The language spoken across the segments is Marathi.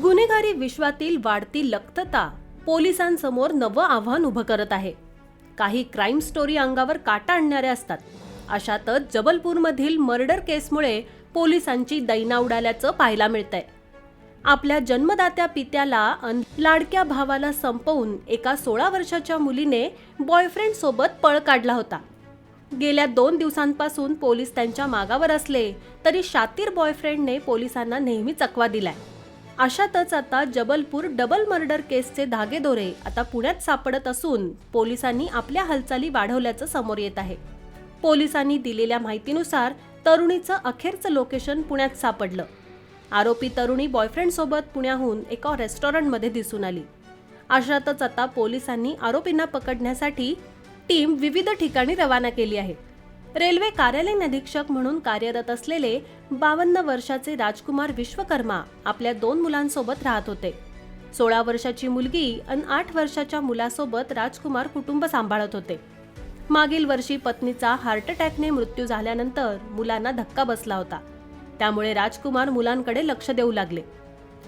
गुन्हेगारी विश्वातील वाढती लखतता पोलिसांसमोर नवं आव्हान उभं करत आहे. काही क्राईम स्टोरी अंगावर काटा आणणाऱ्या असतात. अशातच जबलपूरमधील मर्डर केसमुळे पोलिसांची दैना उडाल्याचं पाहायला मिळतंय. आपल्या जन्मदात्या पित्याला अन लाडक्या भावाला संपवून एका 16 वर्षाच्या मुलीने बॉयफ्रेंड सोबत पळ काढला होता. गेल्या 2 दिवसांपासून पोलीस त्यांच्या मागावर असले तरी शातीर बॉयफ्रेंडने पोलिसांना नेहमी चकवा दिलाय. अशातच आता जबलपूर डबल मर्डर केसचे धागेदोरे आता पुण्यात सापडत असून पोलिसांनी आपल्या हालचाली वाढवल्याचं समोर येत आहे. पोलिसांनी दिलेल्या माहितीनुसार तरुणीचं अखेरचं लोकेशन पुण्यात सापडलं. आरोपी तरुणी बॉयफ्रेंड सोबत पुण्याहून एका रेस्टॉरंटमध्ये दिसून आली. अशातच आता पोलिसांनी आरोपींना पकडण्यासाठी टीम विविध ठिकाणी रवाना केली आहे. रेल्वे कार्यालय अधीक्षक म्हणून कार्यरत असलेले 52 वर्षाचे राजकुमार विश्वकर्मा आपल्या 2 मुलांसोबत राहत होते. 16 वर्षाची मुलगी आणि 8 वर्षाच्या मुलासोबत राजकुमार कुटुंब सांभाळत होते. मागील वर्षी पत्नीचा हार्ट अटॅकने मृत्यू झाल्यानंतर मुलांना धक्का बसला होता. त्यामुळे राजकुमार मुलांकडे लक्ष देऊ लागले.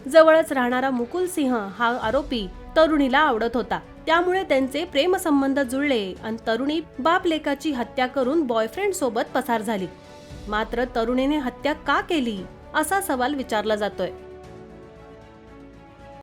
जवळच राहणारा मुकुल सिंह हा आरोपी तरुणीला आवडत होता. त्यामुळे त्यांचे प्रेमसंबंध जुळले आणि तरुणी बाप लेकाची हत्या करून बॉयफ्रेंड सोबत पसार झाली. मात्र तरुणीने हत्या का केली असा सवाल विचारला जातोय.